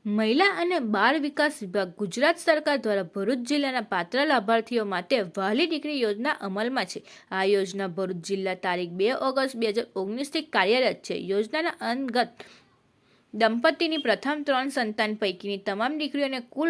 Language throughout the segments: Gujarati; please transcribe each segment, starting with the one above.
મહિલા અને બાળ વિકાસ વિભાગ ગુજરાત સરકાર દ્વારા ભરૂચ જિલ્લાના પાત્ર લાભાર્થીઓ માટે વહાલી દીકરી યોજના અમલમાં છે। આ યોજના ભરૂચ જિલ્લા તારીખ 2 ઓગસ્ટ 2019થી કાર્યરત છે। યોજનાના અંતર્ગત દંપતીની પ્રથમ 3 સંતાન પૈકીની તમામ દીકરીઓને કુલ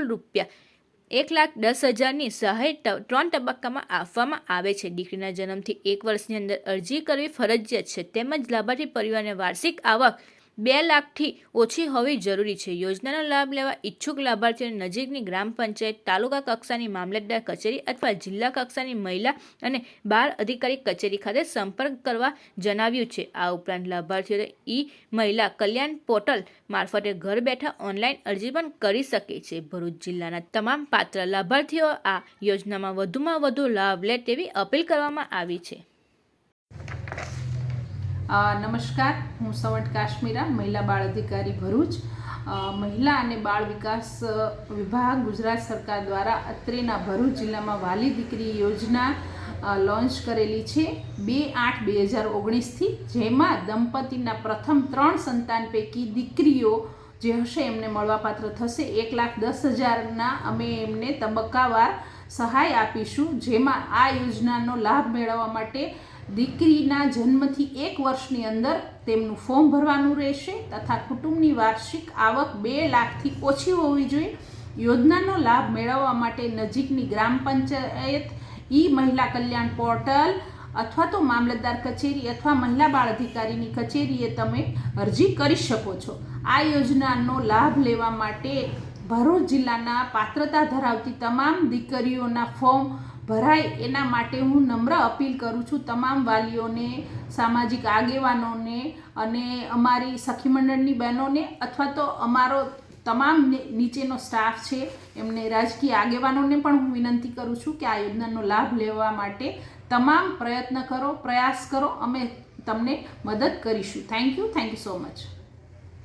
₹1,10,000ની સહાય 3 તબક્કામાં આપવામાં આવે છે। દીકરીના જન્મથી 1 વર્ષની અંદર અરજી કરવી ફરજિયાત છે, તેમજ લાભાર્થી પરિવારને વાર્ષિક આવક 2 લાખથી ઓછી હોવી જરૂરી છે। યોજનાનો લાભ લેવા ઈચ્છુક લાભાર્થીઓને નજીકની ગ્રામ પંચાયત, તાલુકા કક્ષાની મામલતદાર કચેરી અથવા જિલ્લા કક્ષાની મહિલા અને બાળ અધિકારી કચેરી ખાતે સંપર્ક કરવા જણાવ્યું છે। આ ઉપરાંત લાભાર્થીઓ મહિલા કલ્યાણ પોર્ટલ મારફતે ઘર બેઠા ઓનલાઈન અરજી પણ કરી શકે છે। ભરૂચ જિલ્લાના તમામ પાત્ર લાભાર્થીઓ આ યોજનામાં વધુમાં વધુ લાભ લે તેવી અપીલ કરવામાં આવી છે। નમસ્કાર, હું સવર્ટ કાશ્મીરા, મહિલા બાળ અધિકારી ભરૂચ। મહિલા અને બાળ વિકાસ વિભાગ ગુજરાત સરકાર દ્વારા અત્રેના ભરૂચ જિલ્લામાં વહાલી દીકરી યોજના લોન્ચ કરેલી છે 2/8/2019થી, જેમાં દંપતીના પ્રથમ 3 સંતાન પૈકી દીકરીઓ જે હશે એમને મળવાપાત્ર થશે। 1,10,000ના અમે એમને તબક્કાવાર સહાય આપીશું, જેમાં આ યોજનાનો લાભ મેળવવા માટે દીકરીના જન્મથી 1 વર્ષની અંદર તેમનું ફોર્મ ભરવાનું રહેશે તથા કુટુંબની વાર્ષિક આવક 2 લાખથી ઓછી હોવી જોઈએ। યોજનાનો લાભ મેળવવા માટે નજીકની ગ્રામ પંચાયત, મહિલા કલ્યાણ પોર્ટલ અથવા તો મામલતદાર કચેરી અથવા મહિલા બાળ અધિકારીની કચેરીએ તમે અરજી કરી શકો છો। આ યોજનાનો લાભ લેવા માટે ભરૂચ જિલ્લાના પાત્રતા ધરાવતી તમામ દીકરીઓના ફોર્મ ભરાય એના માટે હું નમ્ર અપીલ કરું છું તમામ વાલીઓને, સામાજિક આગેવાનોને અને અમારી સખી મંડળની બહેનોને અથવા તો અમારો તમામ નીચેનો સ્ટાફ છે એમને, રાજકીય આગેવાનોને પણ હું વિનંતી કરું છું કે આ યોજનાનો લાભ લેવા માટે તમામ પ્રયત્ન કરો, પ્રયાસ કરો, અમે તમને મદદ કરીશું। Thank you so much.